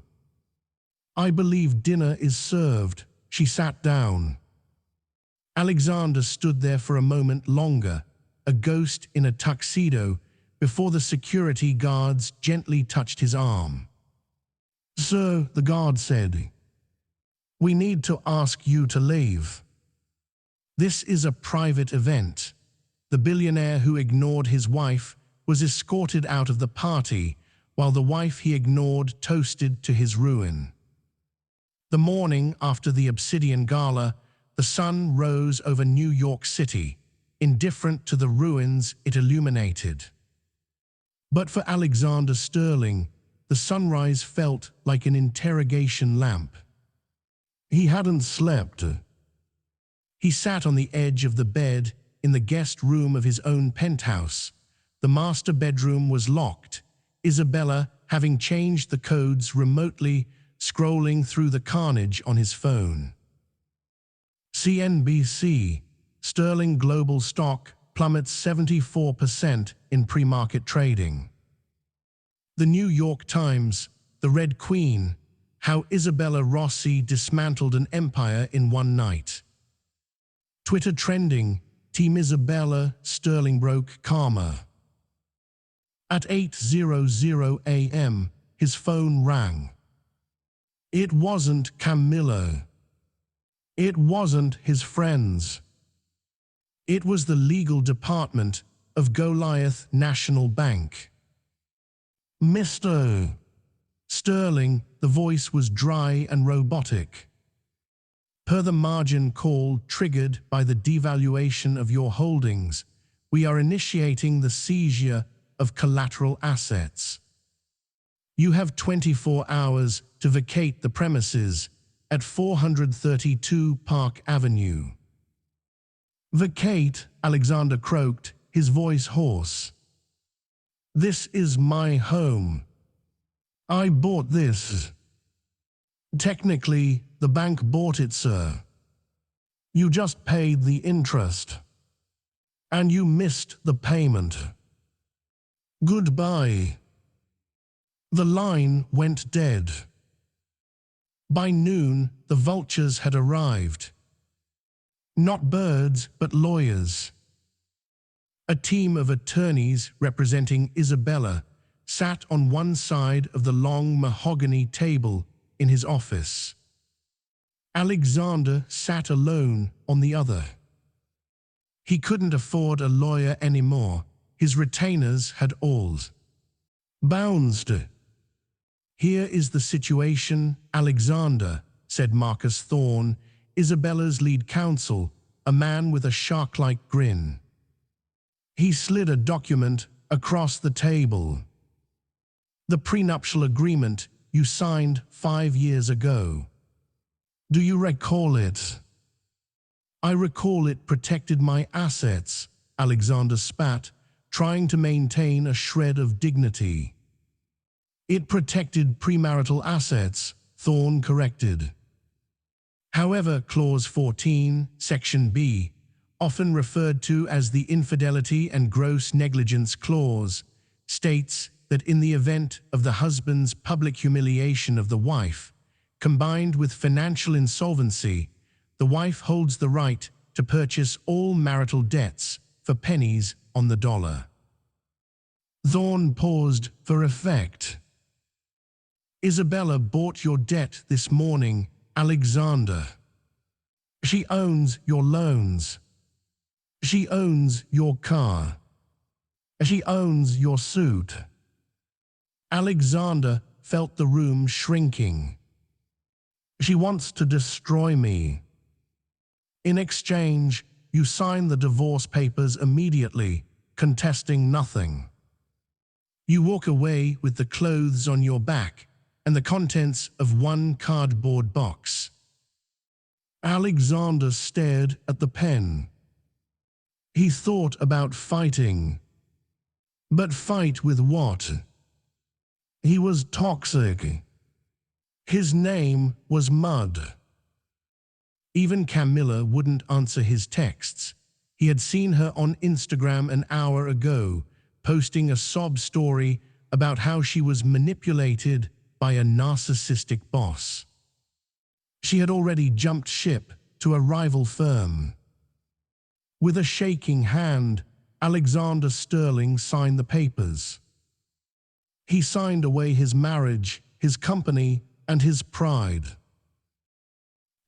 I believe dinner is served. She sat down. Alexander stood there for a moment longer, a ghost in a tuxedo, before the security guards gently touched his arm. Sir, the guard said, we need to ask you to leave. This is a private event. The billionaire who ignored his wife was escorted out of the party, while the wife he ignored toasted to his ruin. The morning after the Obsidian Gala, the sun rose over New York City, indifferent to the ruins it illuminated. But for Alexander Sterling, the sunrise felt like an interrogation lamp. He hadn't slept. He sat on the edge of the bed in the guest room of his own penthouse. The master bedroom was locked, Isabella having changed the codes remotely, scrolling through the carnage on his phone. CNBC, Sterling Global stock plummets 74% in pre-market trading. The New York Times, The Red Queen, how Isabella Rossi dismantled an empire in one night. Twitter trending, Team Isabella, Sterling broke karma. At 8:00 a.m., his phone rang. It wasn't Camillo. It wasn't his friends. It was the legal department of Goliath National Bank. Mr. Sterling, the voice was dry and robotic. Per the margin call triggered by the devaluation of your holdings, we are initiating the seizure of collateral assets. You have 24 hours to vacate the premises at 432 Park Avenue. Vacate, Alexander croaked, his voice hoarse. This is my home. I bought this. Technically, the bank bought it, sir. You just paid the interest. And you missed the payment. Goodbye. The line went dead. By noon, the vultures had arrived. Not birds, but lawyers. A team of attorneys representing Isabella sat on one side of the long mahogany table in his office. Alexander sat alone on the other. He couldn't afford a lawyer anymore. His retainers had all bounced. Here is the situation, Alexander, said Marcus Thorne, Isabella's lead counsel, a man with a shark-like grin. He slid a document across the table. The prenuptial agreement you signed 5 years ago. Do you recall it? I recall it protected my assets, Alexander spat, trying to maintain a shred of dignity. It protected premarital assets, Thorne corrected. However, Clause 14, Section B, often referred to as the Infidelity and Gross Negligence Clause, states that in the event of the husband's public humiliation of the wife, combined with financial insolvency, the wife holds the right to purchase all marital debts for pennies on the dollar. Thorne paused for effect. Isabella bought your debt this morning, Alexander. She owns your loans. She owns your car. She owns your suit. Alexander felt the room shrinking. She wants to destroy me. In exchange, you sign the divorce papers immediately, contesting nothing. You walk away with the clothes on your back and the contents of one cardboard box. Alexander stared at the pen. He thought about fighting. But fight with what? He was toxic. His name was Mud. Even Camilla wouldn't answer his texts. He had seen her on Instagram an hour ago, posting a sob story about how she was manipulated by a narcissistic boss. She had already jumped ship to a rival firm. With a shaking hand, Alexander Sterling signed the papers. He signed away his marriage, his company, and his pride.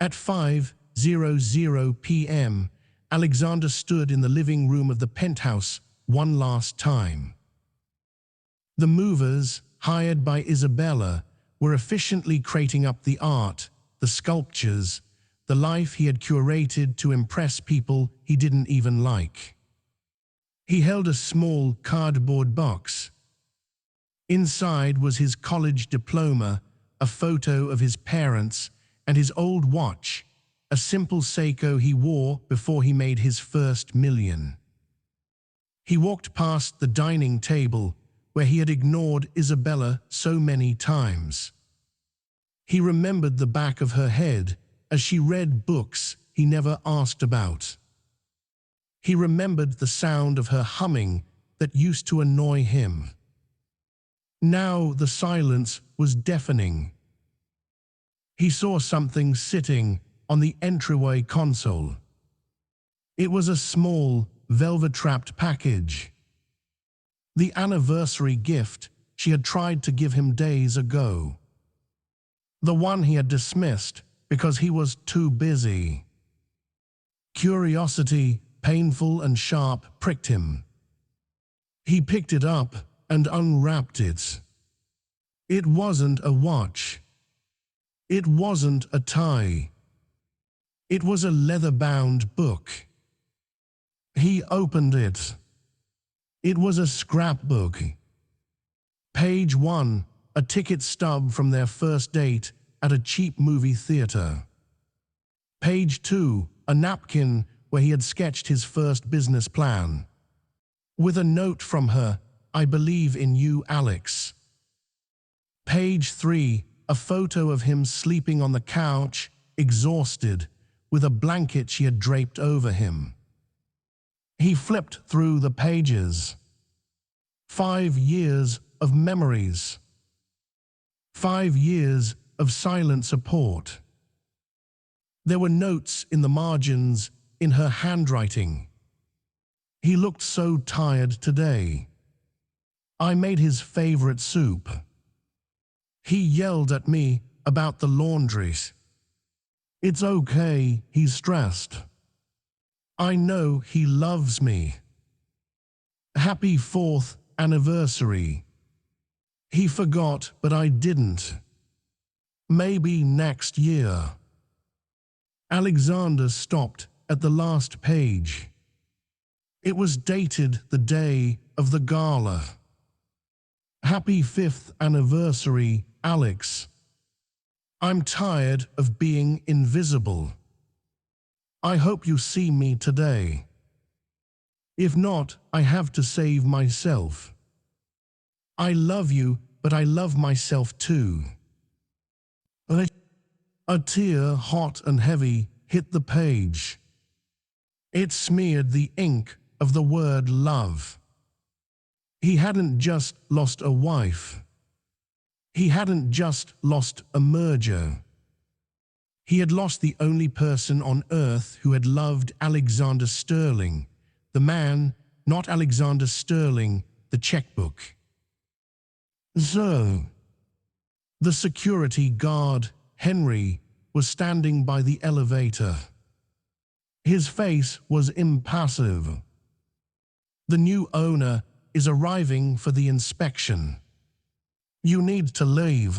At 5:00 p.m., Alexander stood in the living room of the penthouse one last time. The movers, hired by Isabella, were efficiently crating up the art, the sculptures, the life he had curated to impress people he didn't even like. He held a small cardboard box. Inside was his college diploma, a photo of his parents, and his old watch, a simple Seiko he wore before he made his first million. He walked past the dining table where he had ignored Isabella so many times. He remembered the back of her head as she read books he never asked about. He remembered the sound of her humming that used to annoy him. Now the silence was deafening. He saw something sitting on the entryway console. It was a small, velvet-wrapped package. The anniversary gift she had tried to give him days ago. The one he had dismissed because he was too busy. Curiosity, painful and sharp, pricked him. He picked it up and unwrapped it. It wasn't a watch. It wasn't a tie. It was a leather-bound book. He opened it. It was a scrapbook. Page 1, a ticket stub from their first date at a cheap movie theater. Page 2, a napkin where he had sketched his first business plan. With a note from her, "I believe in you, Alex." Page 3, a photo of him sleeping on the couch, exhausted, with a blanket she had draped over him. He flipped through the pages. 5 years of memories. 5 years of silent support. There were notes in the margins, in her handwriting. He looked so tired today. I made his favorite soup. He yelled at me about the laundries. It's okay, he's stressed. I know he loves me. Happy 4th anniversary. He forgot, but I didn't. Maybe next year. Alexander stopped at the last page. It was dated the day of the gala. Happy 5th anniversary, Alex. I'm tired of being invisible. I hope you see me today. If not, I have to save myself. I love you, but I love myself too. A tear, hot and heavy, hit the page. It smeared the ink of the word love. He hadn't just lost a wife. He hadn't just lost a merger. He had lost the only person on earth who had loved Alexander Sterling, the man, not Alexander Sterling, the checkbook. So, the security guard, Henry, was standing by the elevator. His face was impassive. The new owner is arriving for the inspection. You need to leave.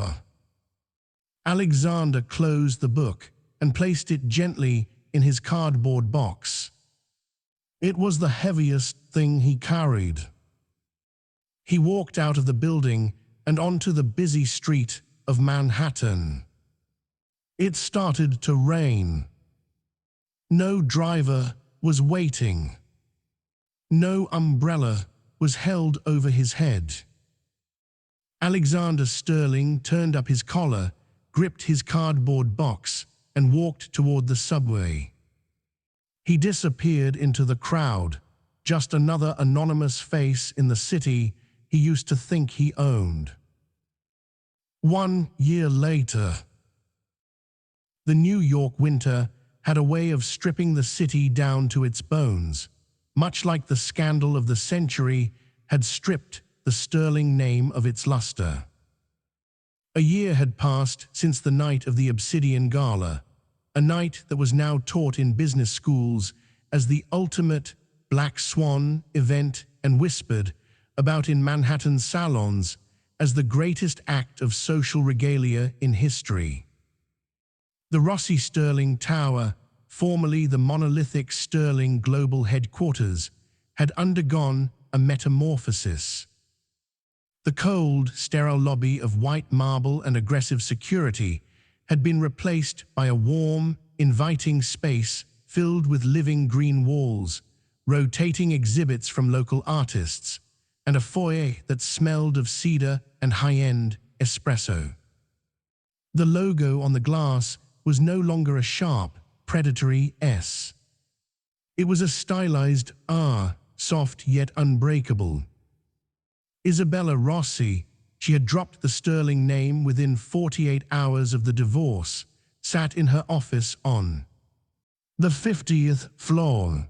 Alexander closed the book and placed it gently in his cardboard box. It was the heaviest thing he carried. He walked out of the building and onto the busy street of Manhattan. It started to rain. No driver was waiting. No umbrella was held over his head. Alexander Sterling turned up his collar, gripped his cardboard box, and walked toward the subway. He disappeared into the crowd, just another anonymous face in the city he used to think he owned. 1 year later, the New York winter had a way of stripping the city down to its bones, much like the scandal of the century had stripped the Sterling name of its luster. A year had passed since the night of the Obsidian Gala, a night that was now taught in business schools as the ultimate black swan event and whispered about in Manhattan salons as the greatest act of social regalia in history. The Rossi Sterling Tower, formerly the monolithic Sterling Global Headquarters, had undergone a metamorphosis. The cold, sterile lobby of white marble and aggressive security had been replaced by a warm, inviting space filled with living green walls, rotating exhibits from local artists, and a foyer that smelled of cedar and high-end espresso. The logo on the glass was no longer a sharp, predatory S. It was a stylized R, soft yet unbreakable. Isabella Rossi, she had dropped the Sterling name within 48 hours of the divorce, sat in her office on the 50th floor.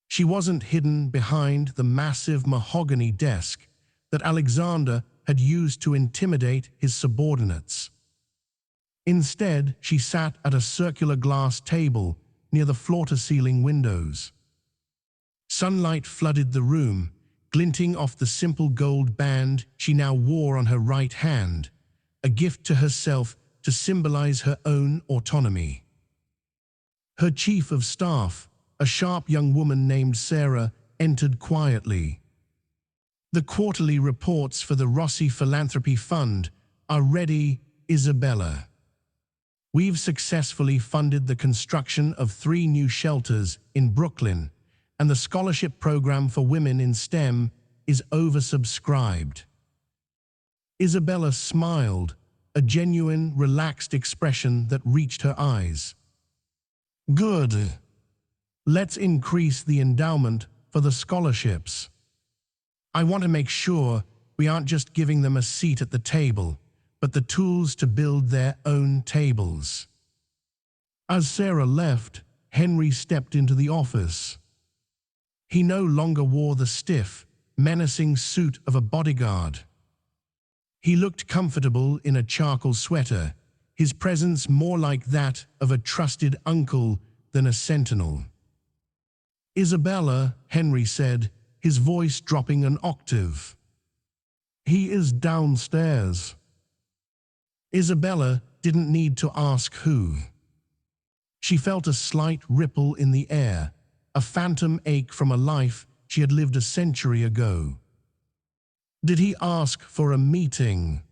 She wasn't hidden behind the massive mahogany desk that Alexander had used to intimidate his subordinates. Instead, she sat at a circular glass table near the floor-to-ceiling windows. Sunlight flooded the room, glinting off the simple gold band she now wore on her right hand, a gift to herself to symbolize her own autonomy. Her chief of staff, a sharp young woman named Sarah, entered quietly. "The quarterly reports for the Rossi Philanthropy Fund are ready, Isabella. We've successfully funded the construction of 3 new shelters in Brooklyn, and the scholarship program for women in STEM is oversubscribed." Isabella smiled, a genuine, relaxed expression that reached her eyes. "Good. Let's increase the endowment for the scholarships. I want to make sure we aren't just giving them a seat at the table, but the tools to build their own tables." As Sarah left, Henry stepped into the office. He no longer wore the stiff, menacing suit of a bodyguard. He looked comfortable in a charcoal sweater, his presence more like that of a trusted uncle than a sentinel. "Isabella," Henry said, his voice dropping an octave. "He is downstairs." Isabella didn't need to ask who. She felt a slight ripple in the air, a phantom ache from a life she had lived a century ago. "Did he ask for a meeting?"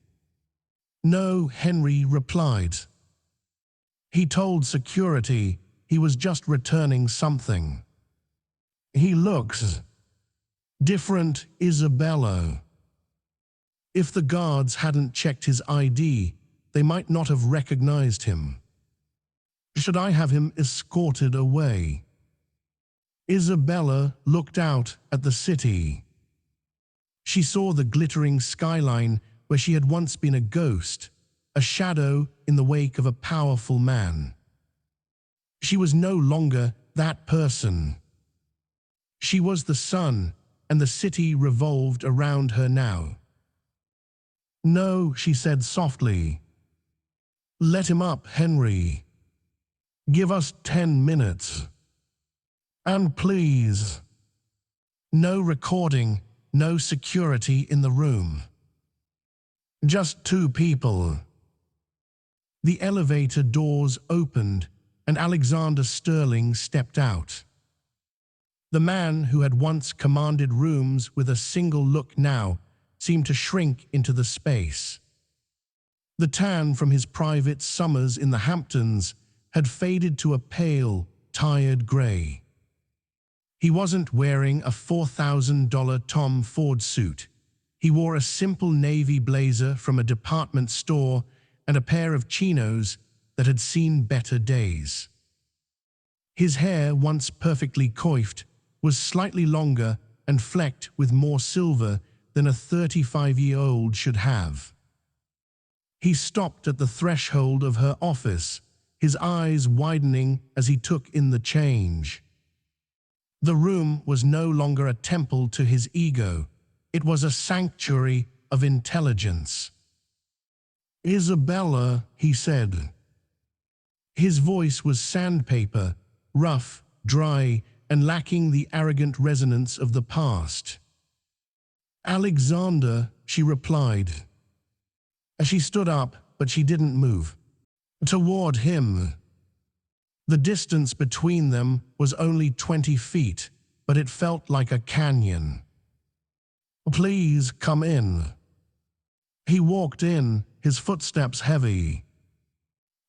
"No," Henry replied. "He told security he was just returning something." "He looks different, Isabella." If the guards hadn't checked his ID, they might not have recognized him. "Should I have him escorted away?" Isabella looked out at the city. She saw the glittering skyline where she had once been a ghost, a shadow in the wake of a powerful man. She was no longer that person. She was the sun, and the city revolved around her now. "No," she said softly. "Let him up, Henry. Give us 10 minutes. And please, no recording, no security in the room. Just 2 people." The elevator doors opened, and Alexander Sterling stepped out. The man who had once commanded rooms with a single look now seemed to shrink into the space. The tan from his private summers in the Hamptons had faded to a pale, tired gray. He wasn't wearing a $4,000 Tom Ford suit. He wore a simple navy blazer from a department store and a pair of chinos that had seen better days. His hair, once perfectly coiffed, was slightly longer and flecked with more silver than a 35-year-old should have. He stopped at the threshold of her office, his eyes widening as he took in the change. The room was no longer a temple to his ego. It was a sanctuary of intelligence. "Isabella," he said. His voice was sandpaper, rough, dry, and lacking the arrogant resonance of the past. "Alexander," she replied. As she stood up, but she didn't move. Toward him. The distance between them was only 20 feet, but it felt like a canyon. "Please come in." He walked in, his footsteps heavy.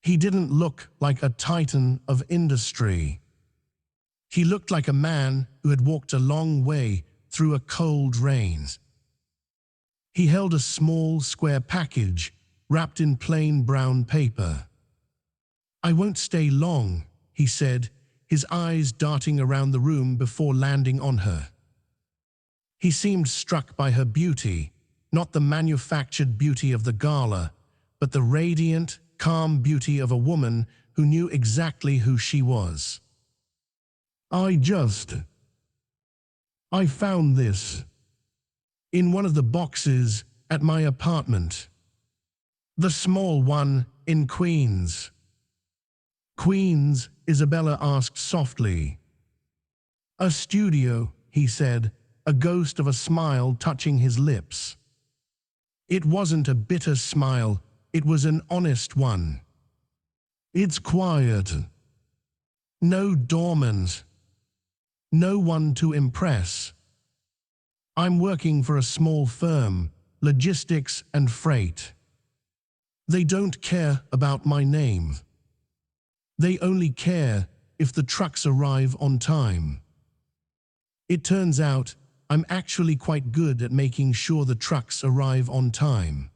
He didn't look like a titan of industry. He looked like a man who had walked a long way through a cold rain. He held a small, square package wrapped in plain brown paper. "I won't stay long," he said, his eyes darting around the room before landing on her. He seemed struck by her beauty, not the manufactured beauty of the gala, but the radiant, calm beauty of a woman who knew exactly who she was. I found this in one of the boxes at my apartment. The small one in Queens. Queens, Isabella asked softly. A studio, he said, a ghost of a smile touching his lips. It wasn't a bitter smile, it was an honest one. It's quiet. No doormans. No one to impress. I'm working for a small firm, logistics and freight. They don't care about my name. They only care if the trucks arrive on time. It turns out I'm actually quite good at making sure the trucks arrive on time.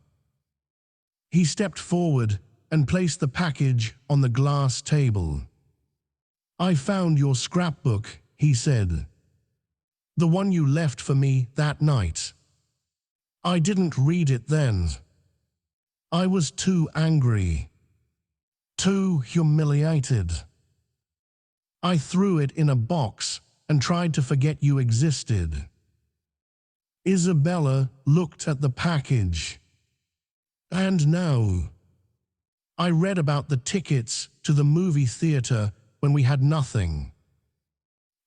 He stepped forward and placed the package on the glass table. I found your scrapbook, he said. The one you left for me that night. I didn't read it then. I was too angry. Too humiliated. I threw it in a box and tried to forget you existed. Isabella looked at the package. And now, I read about the tickets to the movie theater when we had nothing.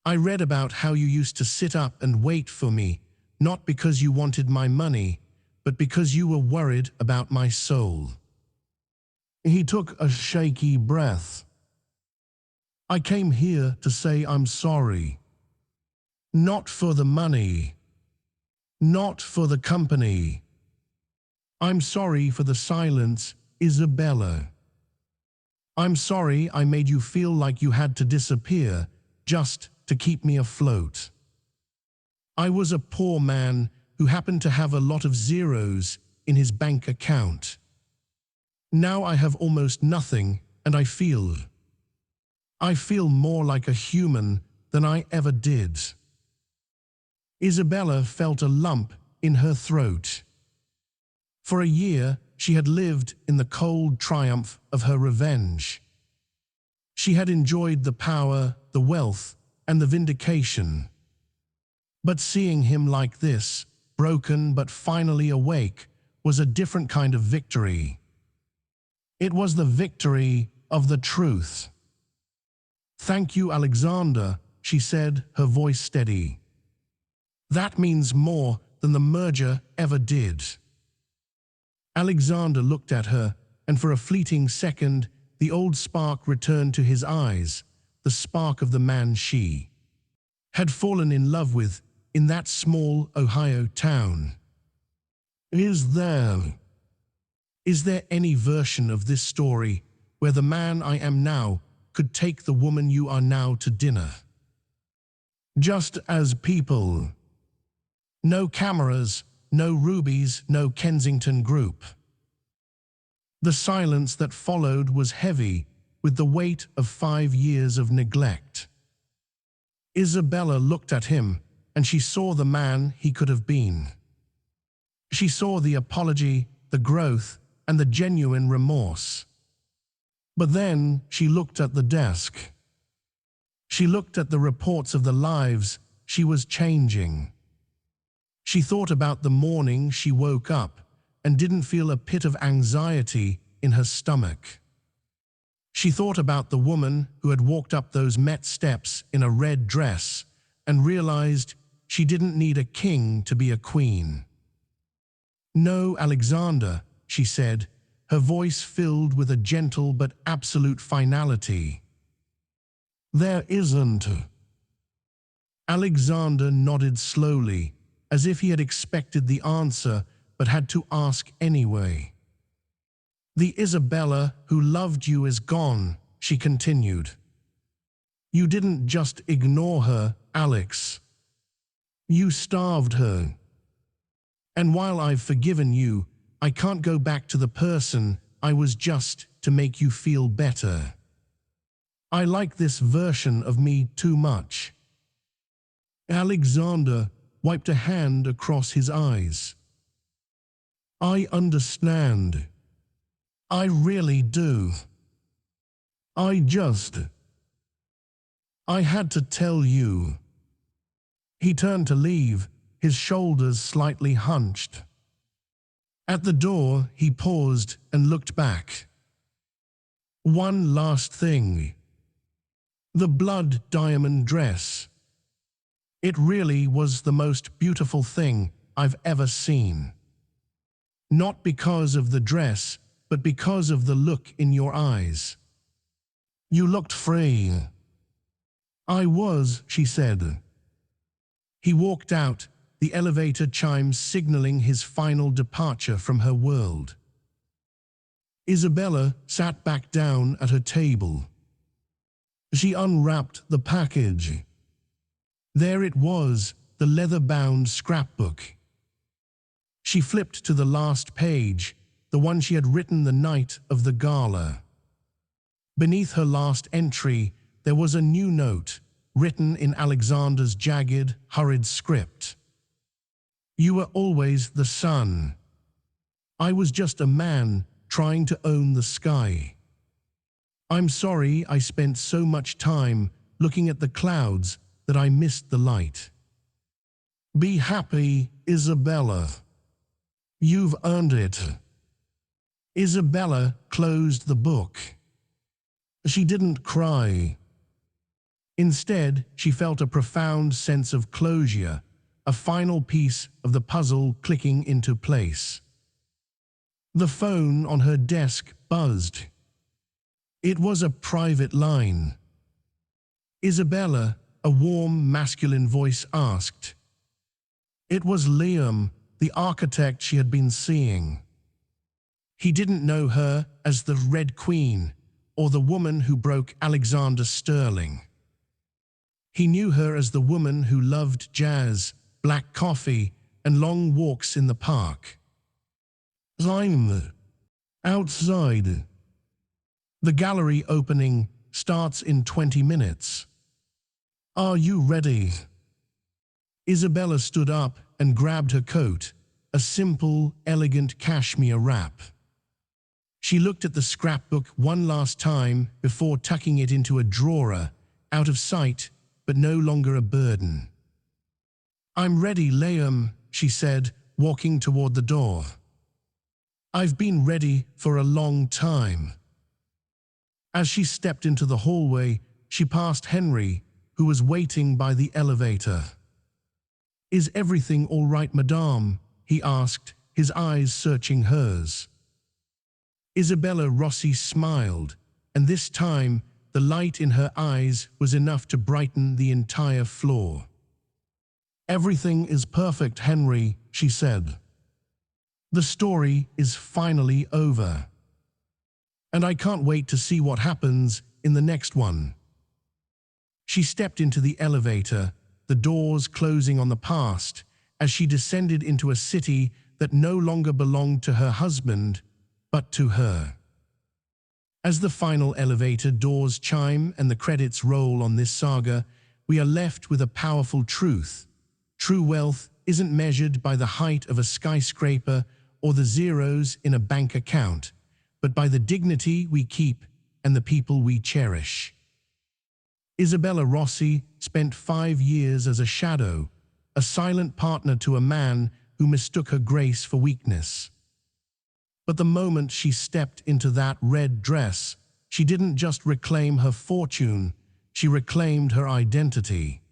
I read about how you used to sit up and wait for me, not because you wanted my money, but because you were worried about my soul. He took a shaky breath. I came here to say I'm sorry. Not for the money. Not for the company. I'm sorry for the silence, Isabella. I'm sorry I made you feel like you had to disappear just to keep me afloat. I was a poor man who happened to have a lot of zeros in his bank account. Now I have almost nothing, and I feel more like a human than I ever did. Isabella felt a lump in her throat. For a year, she had lived in the cold triumph of her revenge. She had enjoyed the power, the wealth, and the vindication. But seeing him like this, broken but finally awake, was a different kind of victory. It was the victory of the truth. Thank you, Alexander, she said, her voice steady. That means more than the merger ever did. Alexander looked at her, and for a fleeting second, the old spark returned to his eyes, the spark of the man she had fallen in love with in that small Ohio town. Is there any version of this story where the man I am now could take the woman you are now to dinner? Just as people. No cameras, no rubies, no Kensington group. The silence that followed was heavy with the weight of 5 years of neglect. Isabella looked at him, and she saw the man he could have been. She saw the apology, the growth, and the genuine remorse. But then she looked at the desk. She looked at the reports of the lives she was changing. She thought about the morning she woke up and didn't feel a pit of anxiety in her stomach. She thought about the woman who had walked up those Met steps in a red dress and realized she didn't need a king to be a queen. No, Alexander, she said, her voice filled with a gentle but absolute finality. There isn't. Alexander nodded slowly, as if he had expected the answer but had to ask anyway. The Isabella who loved you is gone, she continued. You didn't just ignore her, Alex. You starved her. And while I've forgiven you, I can't go back to the person I was just to make you feel better. I like this version of me too much. Alexander wiped a hand across his eyes. I understand. I really do. I had to tell you. He turned to leave, his shoulders slightly hunched. At the door, he paused and looked back. One last thing. The blood diamond dress. It really was the most beautiful thing I've ever seen. Not because of the dress, but because of the look in your eyes. You looked free. I was, she said. He walked out, the elevator chimes signaling his final departure from her world. Isabella sat back down at her table. She unwrapped the package. There it was, the leather-bound scrapbook. She flipped to the last page, the one she had written the night of the gala. Beneath her last entry, there was a new note, written in Alexander's jagged, hurried script. You were always the sun. I was just a man trying to own the sky. I'm sorry I spent so much time looking at the clouds that I missed the light. Be happy, Isabella. You've earned it. Isabella closed the book. She didn't cry. Instead, she felt a profound sense of closure, a final piece of the puzzle clicking into place. The phone on her desk buzzed. It was a private line. Isabella, a warm, masculine voice asked. It was Liam, the architect she had been seeing. He didn't know her as the Red Queen or the woman who broke Alexander Sterling. He knew her as the woman who loved jazz, black coffee, and long walks in the park. I'm outside. The gallery opening starts in 20 minutes. Are you ready? Isabella stood up and grabbed her coat, a simple, elegant cashmere wrap. She looked at the scrapbook one last time before tucking it into a drawer, out of sight, but no longer a burden. I'm ready, Liam, she said, walking toward the door. I've been ready for a long time. As she stepped into the hallway, she passed Henry, who was waiting by the elevator. Is everything all right, madame? He asked, his eyes searching hers. Isabella Rossi smiled, and this time the light in her eyes was enough to brighten the entire floor. Everything is perfect, Henry, she said. The story is finally over. And I can't wait to see what happens in the next one. She stepped into the elevator, the doors closing on the past, as she descended into a city that no longer belonged to her husband, but to her. As the final elevator doors chime and the credits roll on this saga, we are left with a powerful truth. True wealth isn't measured by the height of a skyscraper or the zeros in a bank account, but by the dignity we keep and the people we cherish. Isabella Rossi spent 5 years as a shadow, a silent partner to a man who mistook her grace for weakness. But the moment she stepped into that red dress, she didn't just reclaim her fortune, she reclaimed her identity.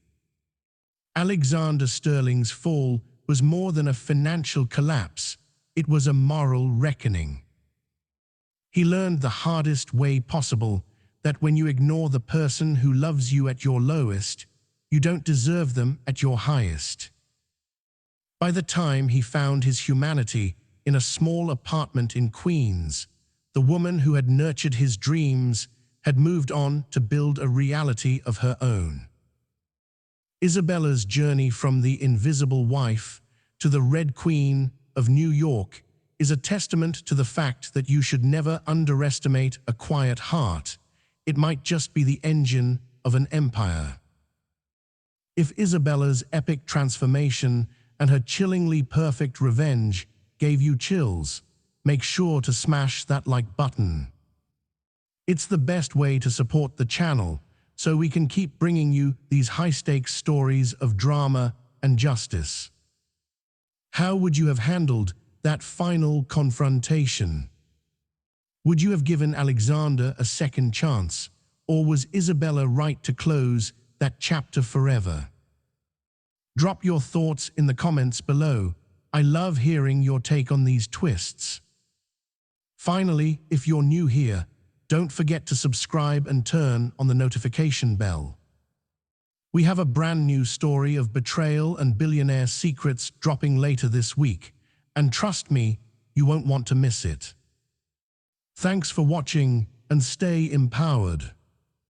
Alexander Sterling's fall was more than a financial collapse, it was a moral reckoning. He learned the hardest way possible that when you ignore the person who loves you at your lowest, you don't deserve them at your highest. By the time he found his humanity in a small apartment in Queens, the woman who had nurtured his dreams had moved on to build a reality of her own. Isabella's journey from the invisible wife to the Red Queen of New York is a testament to the fact that you should never underestimate a quiet heart. It might just be the engine of an empire. If Isabella's epic transformation and her chillingly perfect revenge gave you chills, make sure to smash that like button. It's the best way to support the channel, so we can keep bringing you these high-stakes stories of drama and justice. How would you have handled that final confrontation? Would you have given Alexander a second chance, or was Isabella right to close that chapter forever? Drop your thoughts in the comments below. I love hearing your take on these twists. Finally, if you're new here, don't forget to subscribe and turn on the notification bell. We have a brand new story of betrayal and billionaire secrets dropping later this week, and trust me, you won't want to miss it. Thanks for watching and stay empowered.